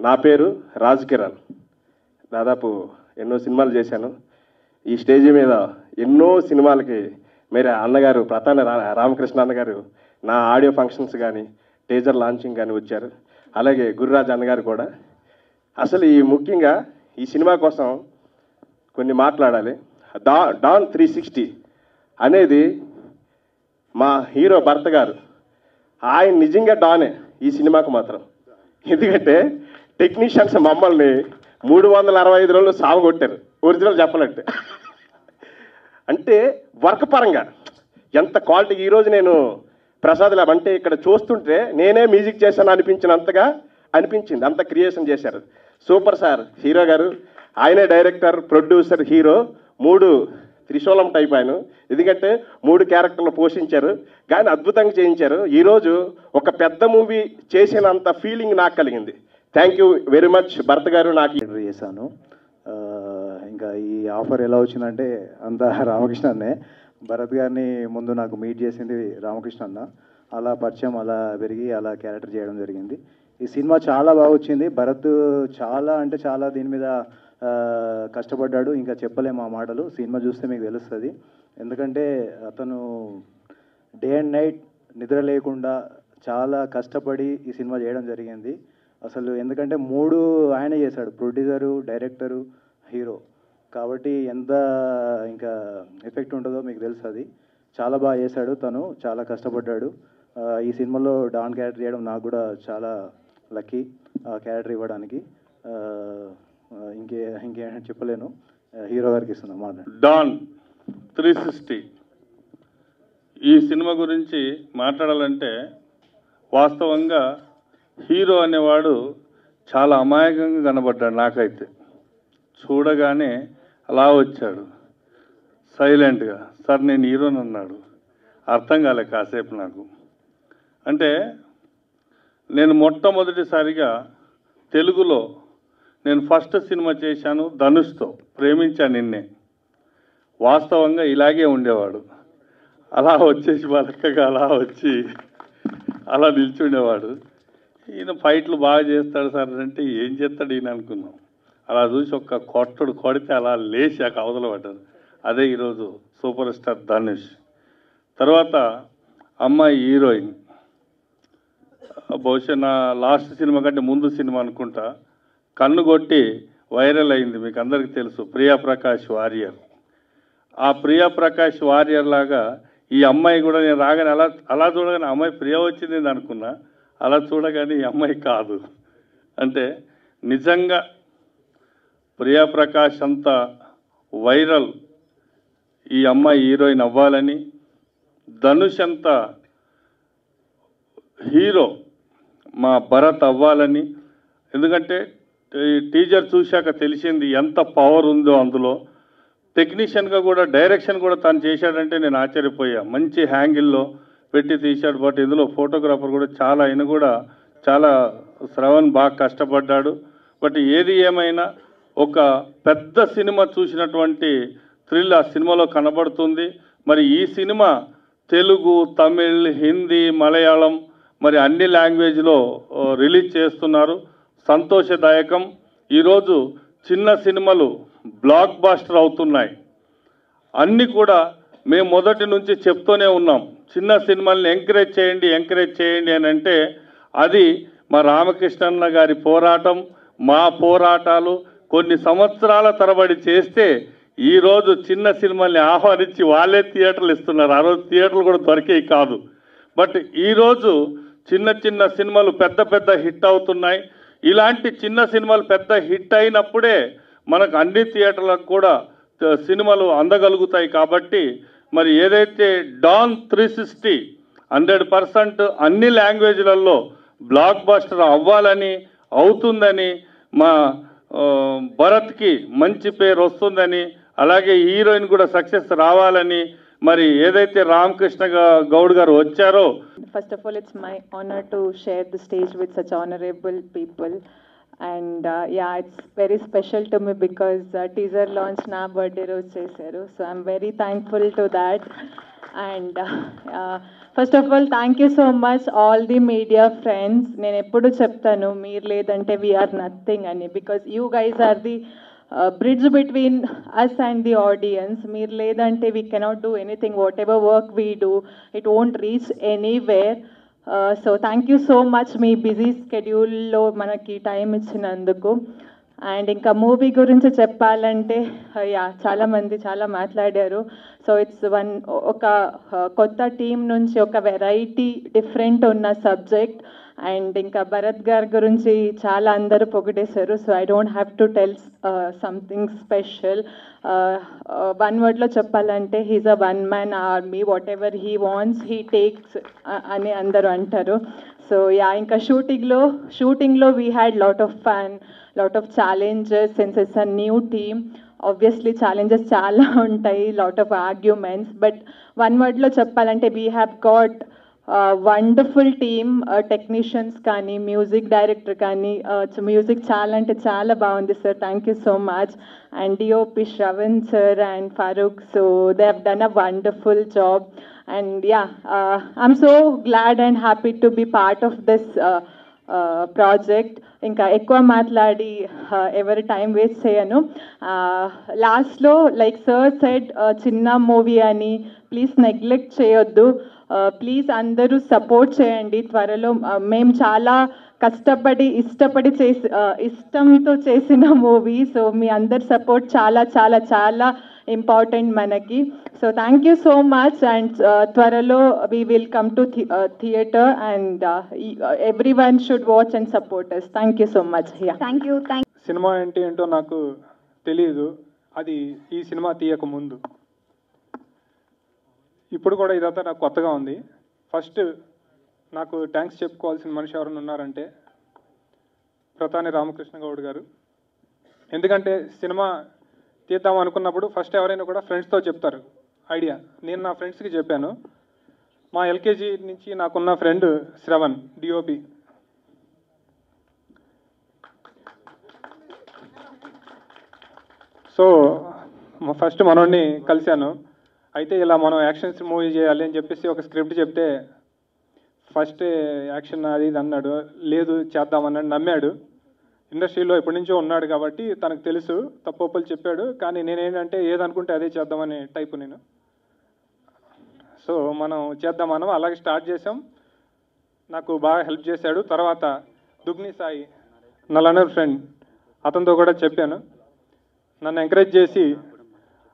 నా పేరు రాజ్ కిరణ్. దాదాపు ఎన్నో సినిమాలు చేశాను. ఈ స్టేజ్ మీద ఎన్నో సినిమాలకి మీరు అన్నగారు ప్రతాన రామకృష్ణ అన్నగారు నా ఆడియో ఫంక్షన్స్ కానీ టీజర్ లాంచింగ్ కానీ వచ్చారు. అలాగే గురురాజ్ అన్నగారు కూడా. అసలు ఈ ముఖ్యంగా ఈ సినిమా కోసం కొన్ని మాట్లాడాలి. డాన్ 360 అనేది మా హీరో భర్త గారు. ఆయన నిజంగా డానే ఈ సినిమాకు మాత్రం. ఎందుకంటే టెక్నీషియన్స్ మమ్మల్ని 365 రోజులు సావగొట్టారు ఒరిజినల్ చెప్పాలంటే. అంటే వర్క్ పరంగా ఎంత క్వాలిటీ. ఈరోజు నేను ప్రసాద్ ల్యాబ్ అంటే ఇక్కడ చూస్తుంటే నేనే మ్యూజిక్ చేశాను అనిపించినంతగా అనిపించింది. అంత క్రియేషన్ చేశారు. సూపర్ సార్ హీరో గారు. ఆయనే డైరెక్టర్, ప్రొడ్యూసర్, హీరో, 3 త్రిశూలం టైప్ ఆయన. ఎందుకంటే 3 క్యారెక్టర్లు పోషించారు కానీ అద్భుతంగా చేయించారు. ఈరోజు ఒక పెద్ద మూవీ చేసినంత ఫీలింగ్ నాకు కలిగింది. Thank you very much Bharat గారు. నాకు చేశాను. ఇంకా ఈ ఆఫర్ ఎలా వచ్చిందంటే అంతా రామకృష్ణనే. భరత్ గారిని ముందు నాకు మీట్ చేసింది రామకృష్ణ అన్న. అలా పరిచయం, అలా పెరిగి అలా క్యారెక్టర్ చేయడం జరిగింది. ఈ సినిమా చాలా బాగా వచ్చింది. భరత్ చాలా అంటే చాలా దీని మీద కష్టపడ్డాడు. ఇంకా చెప్పలేము ఆ మాటలు. సినిమా చూస్తే మీకు తెలుస్తుంది. ఎందుకంటే అతను డే అండ్ నైట్ నిద్ర లేకుండా చాలా కష్టపడి ఈ సినిమా చేయడం జరిగింది. అసలు ఎందుకంటే 3 ఆయనే చేశాడు, ప్రొడ్యూసరు, డైరెక్టరు, హీరో. కాబట్టి ఎంత ఇంకా ఎఫెక్ట్ ఉంటుందో మీకు తెలుస్తుంది. చాలా బాగా చేశాడు తను, చాలా కష్టపడ్డాడు. ఈ సినిమాలో డాన్ క్యారెక్టర్ చేయడం నాకు కూడా చాలా లక్కీ ఆ క్యారెక్టర్ ఇవ్వడానికి. ఇంకేం చెప్పలేను. హీరో గారికి ఇస్తున్నాం మాట. డాన్ 360 ఈ సినిమా గురించి మాట్లాడాలంటే వాస్తవంగా హీరో అనేవాడు చాలా అమాయకంగా కనబడ్డాడు. నాకైతే చూడగానే అలా వచ్చాడు సైలెంట్గా. సార్ నేను హీరోని అన్నాడు. అర్థం కాలే కాసేపు నాకు. అంటే నేను మొట్టమొదటిసారిగా తెలుగులో నేను ఫస్ట్ సినిమా చేశాను ధనుష్తో, ప్రేమించాను నిన్నే. వాస్తవంగా ఇలాగే ఉండేవాడు. అలా వచ్చేసి బలక్కగా అలా వచ్చి అలా నిల్చుండేవాడు. ఈయన ఫైట్లు బాగా చేస్తాడు సార్ అంటే ఏం చేస్తాడు ఈయన అనుకున్నాం. అలా చూసి ఒక్క కొడితే అలా లేచి ఆ అవతల పడ్డాడు. అదే ఈరోజు సూపర్ స్టార్ ధనుష్. తర్వాత అమ్మాయి హీరోయిన్, బహుశా నా లాస్ట్ సినిమా కంటే ముందు సినిమా అనుకుంటా, కన్ను కొట్టి వైరల్ అయింది, మీకు అందరికీ తెలుసు, ప్రియా ప్రకాష్ వారియర్. ఆ ప్రియా ప్రకాష్ వారియర్ లాగా ఈ అమ్మాయి కూడా నేను రాగానే అలా చూడగానే అమ్మాయి ప్రియ వచ్చింది అనుకున్నా. అలా చూడగానే ఈ అమ్మాయి కాదు. అంటే నిజంగా ప్రియా ప్రకాష్ అంత వైరల్ ఈ అమ్మాయి హీరోయిన్ అవ్వాలని, ధనుష్ అంత హీరో మా భరత్ అవ్వాలని. ఎందుకంటే టీజర్ చూశాక తెలిసింది ఎంత పవర్ ఉందో అందులో. టెక్నీషియన్గా కూడా డైరెక్షన్ కూడా తను చేశాడంటే నేను ఆశ్చర్యపోయా. మంచి హ్యాంగిల్లో పెట్టి తీశాడు. బట్ ఇందులో ఫోటోగ్రాఫర్ కూడా ఆయన కూడా చాలా శ్రవణ్ బాగా కష్టపడ్డాడు. బట్ ఏది ఏమైనా ఒక పెద్ద సినిమా చూసినటువంటి థ్రిల్ ఆ సినిమాలో కనబడుతుంది. మరి ఈ సినిమా తెలుగు, తమిళ్, హిందీ, మలయాళం మరి అన్ని లాంగ్వేజ్లో రిలీజ్ చేస్తున్నారు. సంతోషదాయకం. ఈరోజు చిన్న సినిమాలు బ్లాక్ బాస్టర్ అవుతున్నాయి. అన్నీ కూడా మేము మొదటి నుంచి చెప్తూనే ఉన్నాం, చిన్న సినిమాల్ని ఎంకరేజ్ చేయండి అని. అంటే అది మా రామకృష్ణన్న గారి పోరాటం, మా పోరాటాలు కొన్ని సంవత్సరాల తరబడి చేస్తే ఈరోజు చిన్న సినిమాల్ని ఆహ్వానించి వాళ్ళే థియేటర్లు ఇస్తున్నారు. ఆ రోజు థియేటర్లు కూడా దొరికేవి కాదు. బట్ ఈరోజు చిన్న సినిమాలు పెద్ద హిట్ అవుతున్నాయి. ఇలాంటి చిన్న సినిమాలు పెద్ద హిట్ అయినప్పుడే మనకు అన్ని థియేటర్లకు కూడా సినిమాలు అందగలుగుతాయి. కాబట్టి మరి ఏదైతే డాన్ 360 100% అన్ని లాంగ్వేజ్లలో బ్లాక్ బస్టర్ అవ్వాలని, అవుతుందని, మా భరత్కి మంచి పేరు వస్తుందని, అలాగే హీరోయిన్ కూడా సక్సెస్ రావాలని, మరి ఏదైతే రామకృష్ణ గౌడ్ గారు వచ్చారో. First of all, it's my honor to share the stage with such honorable people. And yeah, it's very special to me because teaser launch na birthday road chesaru. So I'm very thankful to that. And first of all, thank you so much, all the media friends. నేను ఎప్పుడు చెప్తాను మీరు లేదంటే we are nothing అని, because you guys are the bridge between us and the audience. మీరు లేదంటే we cannot do anything. Whatever work we do, it won't reach anywhere. So thank you so much మీ busy స్కెడ్యూల్లో మనకి time ఇచ్చినందుకు. And ఇంకా movie గురించి చెప్పాలంటే చాలామంది చాలా మాట్లాడారు. సో ఇట్స్ ఒక కొత్త టీం నుంచి ఒక వెరైటీ డిఫరెంట్ ఉన్న సబ్జెక్ట్. అండ్ ఇంకా భరత్ గారి గురించి చాలా అందరూ పొగిడేశారు. So I don't have to tell something special. One వర్డ్లో చెప్పాలంటే he's a one man army. Whatever he wants he takes అని అందరూ అంటారు. సో ఇంకా షూటింగ్లో we had lot of fun, lot of challenges since it's a new team. Obviously challenges చాలా ఉంటాయి, lot of arguments, but one word లో చెప్పాలంటే we have got wonderful team. Technicians కానీ మ్యూజిక్ డైరెక్టర్ కానీ మ్యూజిక్ చాలా అంటే చాలా బాగుంది sir. Thank you so much. And DOP Shravan sir and Farooq, so they have done a wonderful job. And I'm so glad and happy to be part of this project. ఇంకా ఎక్కువ మాట్లాడి ఎవరి time waste చేయను. లాస్ట్లో లైక్ సార్ సెడ్ చిన్న movie అని, please neglect చేయొద్దు. Please అందరూ సపోర్ట్ చేయండి. త్వరలో మేము చాలా కష్టపడి ఇష్టంతో చేసిన మూవీ. సో మీ అందరి సపోర్ట్ చాలా చాలా చాలా ఇంపార్టెంట్ మనకి. So thank you so much. And త్వరలో we will come to theatre and everyone should watch and support us. Thank you so much. Thank you. Cinema అంటే ఏంటో నాకు తెలియదు, అది ఈ సినిమా తీయక ముందు. ఇప్పుడు కూడా ఇదంతా నాకు కొత్తగా ఉంది. ఫస్ట్ నాకు థ్యాంక్స్ చెప్పుకోవాల్సిన మనిషి ఎవరైనా ఉన్నారంటే ప్రతాని రామకృష్ణ గౌడ్ గారు. ఎందుకంటే సినిమా తీద్దాం అనుకున్నప్పుడు ఫస్ట్ ఎవరైనా కూడా ఫ్రెండ్స్తో చెప్తారు ఐడియా. నేను నా ఫ్రెండ్స్కి చెప్పాను. మా ఎల్కేజీ నుంచి నాకున్న friend Shravan DOP. So first మనోడిని కలిశాను. అయితే ఇలా మనం యాక్షన్స్ మూవీ చేయాలి అని చెప్పేసి ఒక స్క్రిప్ట్ చెప్తే ఫస్ట్ యాక్షన్ అది ఇది అన్నాడు. లేదు చేద్దామన్నాడు, నమ్మాడు. ఇండస్ట్రీలో ఎప్పటి నుంచో ఉన్నాడు కాబట్టి తనకు తెలుసు, తప్పొప్పులు చెప్పాడు. కానీ నేనేంటంటే ఏదనుకుంటే అదే చేద్దామనే టైపు నేను. సో మనం చేద్దామన్నాం, అలాగే స్టార్ట్ చేసాం. నాకు బాగా హెల్ప్ చేశాడు. తర్వాత దుగ్ని సాయి నా లండన్ ఫ్రెండ్, అతనితో కూడా చెప్పాను. నన్ను ఎంకరేజ్ చేసి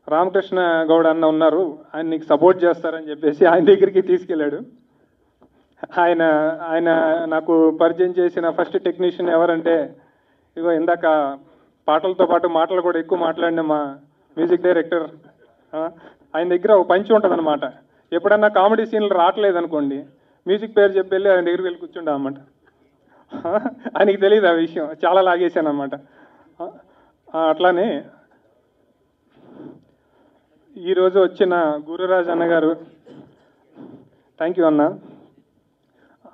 రామకృష్ణ గౌడ్ అన్న ఉన్నారు, ఆయన నీకు సపోర్ట్ చేస్తారని చెప్పేసి ఆయన దగ్గరికి తీసుకెళ్ళాడు. ఆయన నాకు పరిచయం చేసిన ఫస్ట్ టెక్నీషియన్ ఎవరంటే ఇగో ఇందాక పాటలతో పాటు మాటలు కూడా ఎక్కువ మాట్లాడిన మా మ్యూజిక్ డైరెక్టర్. ఆయన దగ్గర ఒక పంచి ఉంటుంది అనమాట. ఎప్పుడన్నా కామెడీ సీన్లు రావట్లేదు అనుకోండి, మ్యూజిక్ పేరు చెప్పి వెళ్ళి ఆయన దగ్గరికి వెళ్ళి కూర్చుంటా అనమాట. ఆయనకి తెలియదు ఆ విషయం, చాలా లాగేశాను అనమాట. అట్లానే ఈరోజు వచ్చిన గురురాజ్ అన్న గారు, థ్యాంక్ యూ అన్న.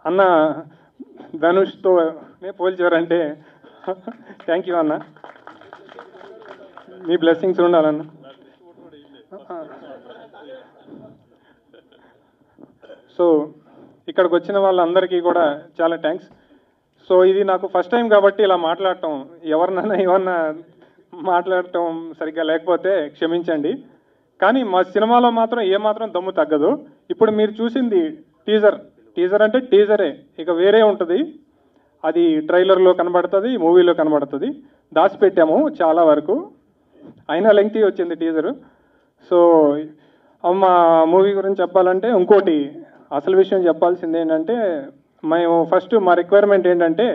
అన్న ధనుష్తో పోల్చారంటే థ్యాంక్ యూ అన్న, మీ బ్లెస్సింగ్స్ ఉండాలన్న. సో ఇక్కడికి వచ్చిన వాళ్ళందరికీ కూడా చాలా థ్యాంక్స్. సో ఇది నాకు ఫస్ట్ టైం కాబట్టి ఇలా మాట్లాడటం, ఎవరినైనా మాట్లాడటం సరిగ్గా లేకపోతే క్షమించండి. కానీ మా సినిమాలో మాత్రం ఏమాత్రం దమ్ము తగ్గదు. ఇప్పుడు మీరు చూసింది టీజర్ అంటే టీజరే, ఇక వేరే ఉంటుంది. అది ట్రైలర్లో కనబడుతుంది, మూవీలో కనబడుతుంది. దాచిపెట్టాము చాలా వరకు, అయినా లెంగ్తీ వచ్చింది టీజరు. సో మా మూవీ గురించి చెప్పాలంటే ఇంకోటి అసలు విషయం చెప్పాల్సింది ఏంటంటే, మేము ఫస్ట్ మా రిక్వైర్మెంట్ ఏంటంటే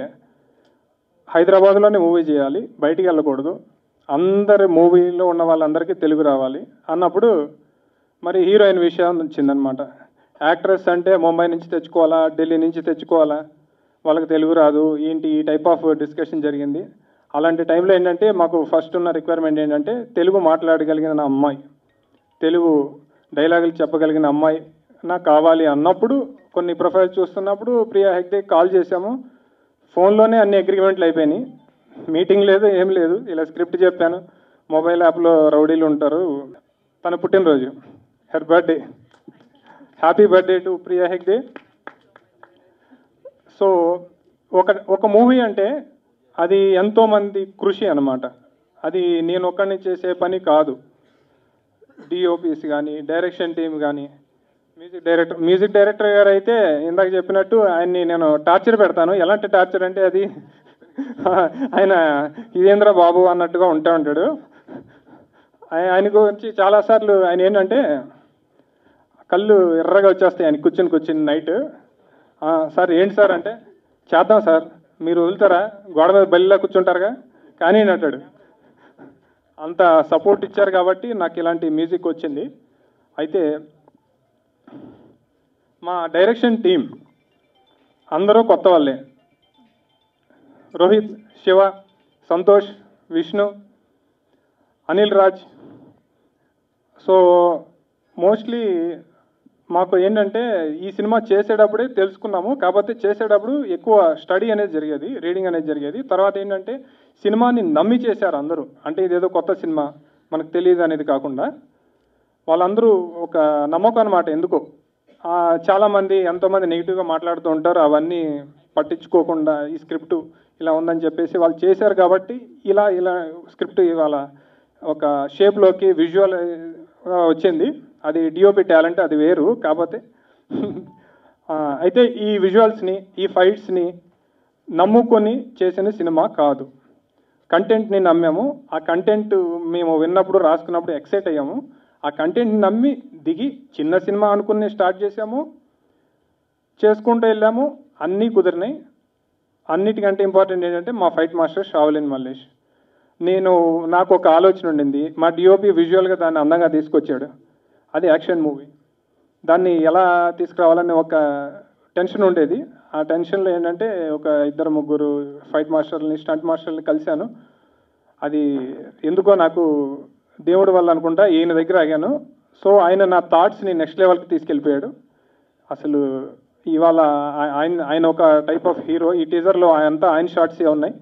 హైదరాబాద్లోనే మూవీ చేయాలి, బయటికి వెళ్ళకూడదు, అందరి మూవీలో ఉన్న వాళ్ళందరికీ తెలుగు రావాలి అన్నప్పుడు మరి హీరోయిన్ విషయం వచ్చిందనమాట. యాక్ట్రెస్ అంటే ముంబై నుంచి తెచ్చుకోవాలా, ఢిల్లీ నుంచి తెచ్చుకోవాలా, వాళ్ళకి తెలుగు రాదు ఏంటి, ఈ టైప్ ఆఫ్ డిస్కషన్ జరిగింది. అలాంటి టైంలో ఏంటంటే మాకు ఫస్ట్ ఉన్న రిక్వైర్మెంట్ ఏంటంటే తెలుగు మాట్లాడగలిగిన అమ్మాయి, తెలుగు డైలాగులు చెప్పగలిగిన అమ్మాయి నాకు కావాలి అన్నప్పుడు కొన్ని ప్రొఫైల్స్ చూస్తున్నప్పుడు ప్రియా హెగ్డే కాల్ చేశాము. ఫోన్లోనే అన్ని అగ్రిమెంట్లు అయిపోయినాయి, మీటింగ్ లేదు ఏం లేదు. ఇలా స్క్రిప్ట్ చెప్పాను, మొబైల్ యాప్లో రౌడీలు ఉంటారు, తన పుట్టినరోజు, her birthday. Happy birthday to Priya Hegde. So ఒక మూవీ అంటే అది ఎంతోమంది కృషి అన్నమాట. అది నేను ఒక్కడిని చేసే పని కాదు. డిఓపిస్ కానీ, డైరెక్షన్ టీమ్ కానీ, మ్యూజిక్ డైరెక్టర్ గారు అయితే ఇందాక చెప్పినట్టు ఆయన్ని నేను టార్చర్ పెడతాను. ఎలాంటి టార్చర్ అంటే అది ఆయన ఇదేంద్ర బాబు అన్నట్టుగా ఉంటాడు. ఆయన గురించి చాలాసార్లు ఆయన ఏంటంటే కళ్ళు ఎర్రగా వచ్చేస్తాయి ఆయన కూర్చుని నైట్. సార్ ఏంటి సార్ అంటే, చేద్దాం సార్, మీరు వదులుతారా, గోడ మీద బల్లిలా కూర్చుంటారుగా కానీ అంటాడు. అంత సపోర్ట్ ఇచ్చారు కాబట్టి నాకు ఇలాంటి మ్యూజిక్ వచ్చింది. అయితే మా డైరెక్షన్ టీం అందరూ కొత్త వాళ్ళే. రోహిత్, శివ, సంతోష్, విష్ణు, అనిల్ రాజ్. సో మోస్ట్లీ మాకు ఏంటంటే ఈ సినిమా చేసేటప్పుడే తెలుసుకున్నాము. కాకపోతే చేసేటప్పుడు ఎక్కువ స్టడీ అనేది జరిగేది, రీడింగ్ అనేది జరిగేది. తర్వాత ఏంటంటే సినిమాని నమ్మి చేశారు అందరూ. అంటే ఇదేదో కొత్త సినిమా మనకు తెలియదు అనేది కాకుండా వాళ్ళందరూ ఒక నమ్మకం అన్నమాట. ఎందుకో చాలామంది ఎంతోమంది నెగిటివ్గా మాట్లాడుతూ ఉంటారు. అవన్నీ పట్టించుకోకుండా ఈ స్క్రిప్ట్ ఇలా ఉందని చెప్పేసి వాళ్ళు చేశారు కాబట్టి ఇలా స్క్రిప్ట్ ఇవాళ ఒక షేప్లోకి విజువల్ వచ్చింది. అది డిఓపి టాలెంట్, అది వేరు. కాకపోతే అయితే ఈ విజువల్స్ని, ఈ ఫైట్స్ని నమ్ముకొని చేసిన సినిమా కాదు. కంటెంట్ని నమ్మాము. ఆ కంటెంట్ మేము విన్నప్పుడు, రాసుకున్నప్పుడు ఎక్సైట్ అయ్యాము. ఆ కంటెంట్ని నమ్మి దిగి చిన్న సినిమా అనుకుని స్టార్ట్ చేసాము, చేసుకుంటూ వెళ్ళాము. అన్నీ కుదిరినాయి. అన్నిటికంటే ఇంపార్టెంట్ ఏంటంటే మా ఫైట్ మాస్టర్ షావులిన్ మల్లేష్. నాకు ఒక ఆలోచన ఉండింది. మా డిఓపి విజువల్గా దాన్ని అందంగా తీసుకొచ్చాడు. అది యాక్షన్ మూవీ. దాన్ని ఎలా తీసుకురావాలని ఒక టెన్షన్ ఉండేది. ఆ టెన్షన్లో ఏంటంటే ఒక 2-3 ఫైట్ మాస్టర్ని, స్టంట్ మాస్టర్ని కలిశాను. అది ఎందుకో నాకు దేవుడి వల్ల అనుకుంటా ఈయన దగ్గర ఆగాను. సో ఆయన నా థాట్స్ని నెక్స్ట్ లెవెల్కి తీసుకెళ్ళిపోయాడు. అసలు ఇవాళ ఆయన ఒక టైప్ ఆఫ్ హీరో. ఈ టీజర్లో అంతా ఆయన షార్ట్సే ఉన్నాయి.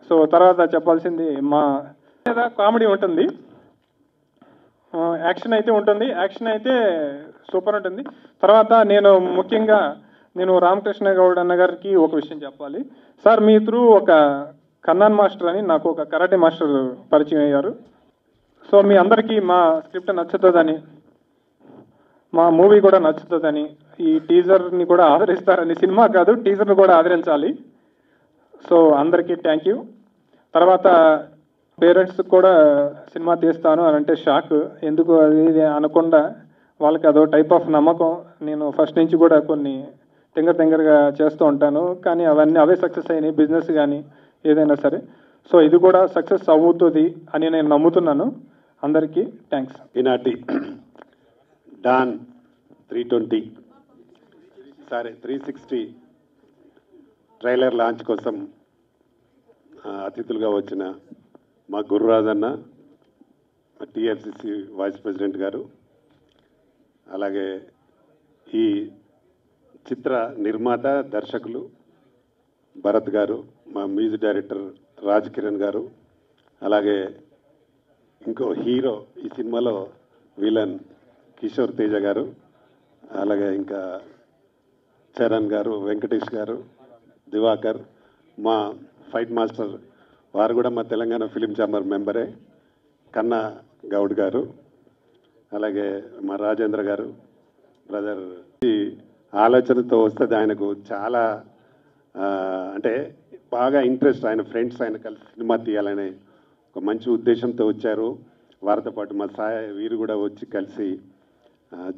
సో తర్వాత చెప్పాల్సింది మా కామెడీ ఉంటుంది, యాక్షన్ అయితే ఉంటుంది. యాక్షన్ అయితే సూపర్ ఉంటుంది. తర్వాత ముఖ్యంగా నేను రామకృష్ణ గౌడ్ అన్న గారికి ఒక విషయం చెప్పాలి. సార్ మీ త్రూ ఒక కన్నాన్ మాస్టర్ అని నాకు ఒక కరాటే మాస్టర్ పరిచయం అయ్యారు. సో మీ అందరికీ మా స్క్రిప్ట్ నచ్చుతుందని, మా మూవీ కూడా నచ్చుతుందని, ఈ టీజర్ని కూడా ఆదరిస్తారని, సినిమా కాదు టీజర్ని కూడా ఆదరించాలి. సో అందరికీ థ్యాంక్ యూ. తర్వాత పేరెంట్స్ కూడా సినిమా తీస్తాను అని అంటే షాక్. ఎందుకు అది అనకుండా వాళ్ళకి అదో టైప్ ఆఫ్ నమ్మకం. నేను ఫస్ట్ నుంచి కూడా కొన్ని తింగరగా చేస్తూ ఉంటాను, కానీ అవే సక్సెస్ అయినాయి, బిజినెస్ కానీ ఏదైనా సరే. సో ఇది కూడా సక్సెస్ అవుతుంది అని నేను నమ్ముతున్నాను. అందరికీ థ్యాంక్స్. ఈనాటి డాన్ 320 360 ట్రైలర్ లాంచ్ కోసం అతిథులుగా వచ్చిన మా గురురాజన్న, మా టీఎఫ్సిసి వైస్ ప్రెసిడెంట్ గారు, అలాగే ఈ చిత్ర నిర్మాత దర్శకులు భరత్ గారు, మా మ్యూజిక్ డైరెక్టర్ రాజ్ కిరణ్ గారు, అలాగే ఇంకో హీరో ఈ సినిమాలో విలన్ కిషోర్ తేజ గారు, అలాగే ఇంకా చరణ్ గారు, వెంకటేష్ గారు, దివాకర్, మా ఫైట్ మాస్టర్ వారు కూడా మా తెలంగాణ ఫిలిం ఛాంబర్ మెంబరే కన్నా గౌడ్ గారు, అలాగే మా రాజేంద్ర గారు బ్రదర్. ఈ ఆలోచనతో వస్తుంది ఆయనకు చాలా అంటే బాగా ఇంట్రెస్ట్. ఆయన ఫ్రెండ్స్ ఆయన కలిసి సినిమా తీయాలనే ఒక మంచి ఉద్దేశంతో వచ్చారు. వారితో పాటు మా వీరు కూడా వచ్చి కలిసి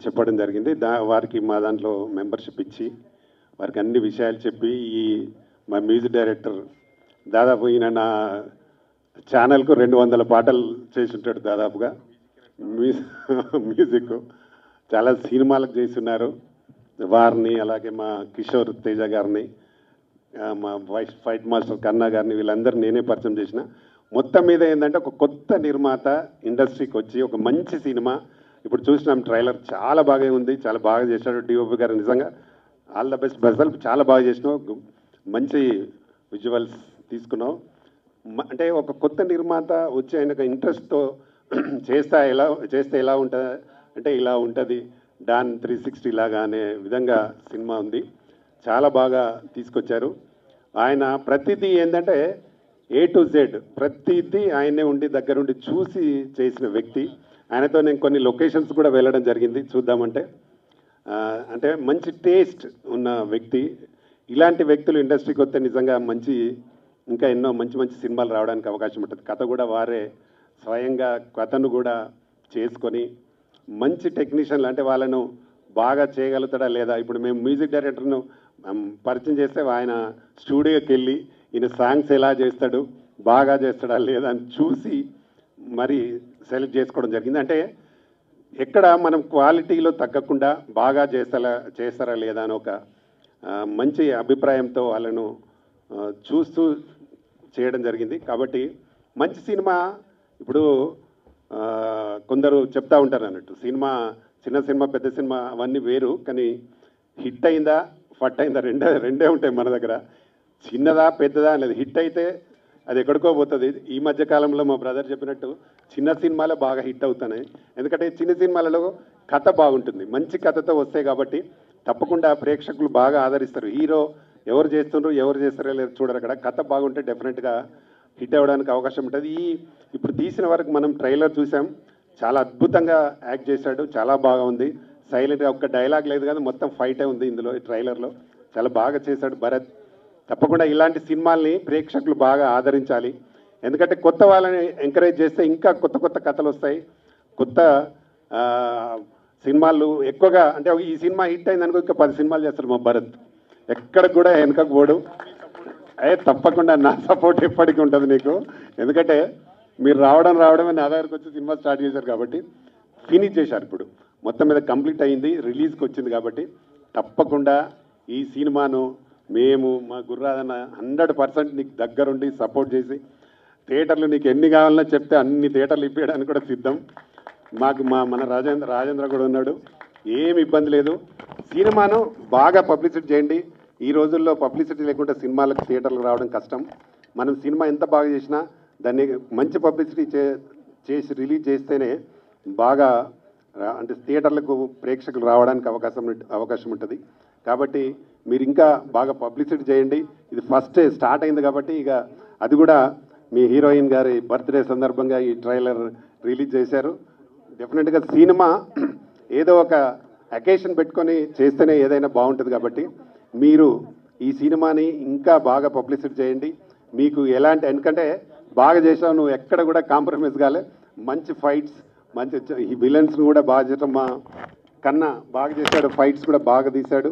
చెప్పడం జరిగింది. వారికి మా దాంట్లో మెంబర్షిప్ ఇచ్చి వారికి అన్ని విషయాలు చెప్పి మా మ్యూజిక్ డైరెక్టర్ దాదాపు ఈయన నా ఛానల్కు 200 పాటలు చేసి ఉంటాడు దాదాపుగా. మ్యూజిక్ చాలా సినిమాలకు చేస్తున్నారు. వారిని అలాగే మా కిషోర్ తేజ గారిని, మా వైస్ ఫైట్ మాస్టర్ కన్నా గారిని, వీళ్ళందరినీ నేనే పరిచయం చేసిన. మొత్తం మీద ఏంటంటే ఒక కొత్త నిర్మాత ఇండస్ట్రీకి వచ్చి ఒక మంచి సినిమా ఇప్పుడు చూసినాం. ట్రైలర్ చాలా బాగా ఉంది, చాలా బాగా చేశాడు డిఓపి గారు. నిజంగా ఆల్ ద బెస్ట్ బజల్, చాలా బాగా చేసినావు, మంచి విజువల్స్ తీసుకున్నావు. అంటే ఒక కొత్త నిర్మాత వచ్చి ఆయన ఇంట్రెస్ట్తో చేస్తే ఎలా ఉంటుంది అంటే ఇలా ఉంటుంది, డాన్ 360 లాగా అనే విధంగా సినిమా ఉంది. చాలా బాగా తీసుకొచ్చారు. ఆయన ప్రతిదీ ఏంటంటే A to Z ప్రతిదీ ఆయనే ఉండి దగ్గరుండి చూసి చేసిన వ్యక్తి. ఆయనతో నేను కొన్ని లొకేషన్స్ కూడా వెళ్ళడం జరిగింది చూద్దామంటే. అంటే మంచి టేస్ట్ ఉన్న వ్యక్తి. ఇలాంటి వ్యక్తులు ఇండస్ట్రీకి వస్తే నిజంగా ఇంకా ఎన్నో మంచి మంచి సినిమాలు రావడానికి అవకాశం ఉంటుంది. కథ కూడా వారే స్వయంగా కథను కూడా చేసుకొని మంచి టెక్నీషియన్లు, అంటే వాళ్ళను బాగా చేయగలుగుతాడా లేదా. ఇప్పుడు మేము మ్యూజిక్ డైరెక్టర్ను పరిచయం చేస్తే ఆయన స్టూడియోకి వెళ్ళి ఈయన సాంగ్స్ ఎలా చేస్తాడు, బాగా చేస్తాడా లేదా అని చూసి మరి సెలెక్ట్ చేసుకోవడం జరిగింది. అంటే ఎక్కడ మనం క్వాలిటీలో తగ్గకుండా బాగా చేస్తారా లేదా అని ఒక మంచి అభిప్రాయంతో వాళ్ళను చూస్తూ చేయడం జరిగింది. కాబట్టి మంచి సినిమా. ఇప్పుడు కొందరు చెప్తా ఉంటారు అన్నట్టు, సినిమా చిన్న సినిమా పెద్ద సినిమా అవన్నీ వేరు, కానీ హిట్ అయిందా ఫట్ అయిందా రెండే ఉంటాయి మన దగ్గర. చిన్నదా పెద్దదా అనేది హిట్ అయితే అది ఎక్కడికో పోతుంది. ఈ మధ్య కాలంలో మా బ్రదర్ చెప్పినట్టు చిన్న సినిమాలే బాగా హిట్ అవుతున్నాయి. ఎందుకంటే చిన్న సినిమాలలో కథ బాగుంటుంది, మంచి కథతో వస్తాయి కాబట్టి తప్పకుండా ప్రేక్షకులు బాగా ఆదరిస్తారు. హీరో ఎవరు చేస్తారో లేదు చూడరు. అక్కడ కథ బాగుంటే డెఫినెట్గా హిట్ అవ్వడానికి అవకాశం ఉంటుంది. ఇప్పుడు తీసిన వరకు మనం ట్రైలర్ చూసాం, చాలా అద్భుతంగా యాక్ట్ చేశాడు, చాలా బాగా ఉంది. సైలెంట్గా ఒక్క డైలాగ్ లేదు కదా, మొత్తం ఫైటే ఉంది ఇందులో. ఈ ట్రైలర్లో చాలా బాగా చేశాడు భరత్. తప్పకుండా ఇలాంటి సినిమాల్ని ప్రేక్షకులు బాగా ఆదరించాలి. ఎందుకంటే కొత్త వాళ్ళని ఎంకరేజ్ చేస్తే ఇంకా కొత్త కొత్త కథలు వస్తాయి, కొత్త సినిమాలు ఎక్కువగా. అంటే ఈ సినిమా హిట్ అయింది అనుకో ఇంకా 10 సినిమాలు చేస్తాడు మా భరత్. ఎక్కడ కూడా వెనకకు పోడు. తప్పకుండా నా సపోర్ట్ ఎప్పటికీ ఉంటుంది నీకు. ఎందుకంటే మీరు రావడమే నా దగ్గరకు వచ్చి సినిమా స్టార్ట్ చేశారు కాబట్టి ఫినిష్ చేశారు. ఇప్పుడు మొత్తం మీద కంప్లీట్ అయింది, రిలీజ్కి వచ్చింది. కాబట్టి తప్పకుండా ఈ సినిమాను మేము మా గుర్రాదన్న 100% నీకు దగ్గరుండి సపోర్ట్ చేసి థియేటర్లు నీకు ఎన్ని కావాలన్నా చెప్తే అన్ని థియేటర్లు ఇప్పించడానికి కూడా సిద్ధం. మన రాజేంద్ర కూడా ఉన్నాడు, ఏమి ఇబ్బంది లేదు. సినిమాను బాగా పబ్లిసిటీ చేయండి. ఈ రోజుల్లో పబ్లిసిటీ లేకుండా సినిమాలకు థియేటర్లు రావడం కష్టం. మనం సినిమా ఎంత బాగా చేసినా దాన్ని మంచి పబ్లిసిటీ చేసి రిలీజ్ చేస్తేనే బాగా అంటే థియేటర్లకు ప్రేక్షకులు రావడానికి అవకాశం ఉంటుంది. కాబట్టి మీరు ఇంకా బాగా పబ్లిసిటీ చేయండి. ఇది ఫస్ట్ స్టార్ట్ అయింది కాబట్టి ఇక అది కూడా మీ హీరోయిన్ గారి బర్త్డే సందర్భంగా ఈ ట్రైలర్ రిలీజ్ చేశారు. డెఫినెట్గా సినిమా ఏదో ఒక అకేషన్ పెట్టుకొని చేస్తేనే ఏదైనా బాగుంటుంది. కాబట్టి మీరు ఈ సినిమాని ఇంకా బాగా పబ్లిసిటీ చేయండి. మీకు ఎలాంటి, ఎందుకంటే బాగా చేసావు నువ్వు, ఎక్కడ కూడా కాంప్రమైజ్ కాలే. మంచి ఫైట్స్, మంచి ఈ విలన్స్ని కూడా బాగా చేయటం మా కన్నా బాగా చేశాడు, ఫైట్స్ కూడా బాగా తీశాడు.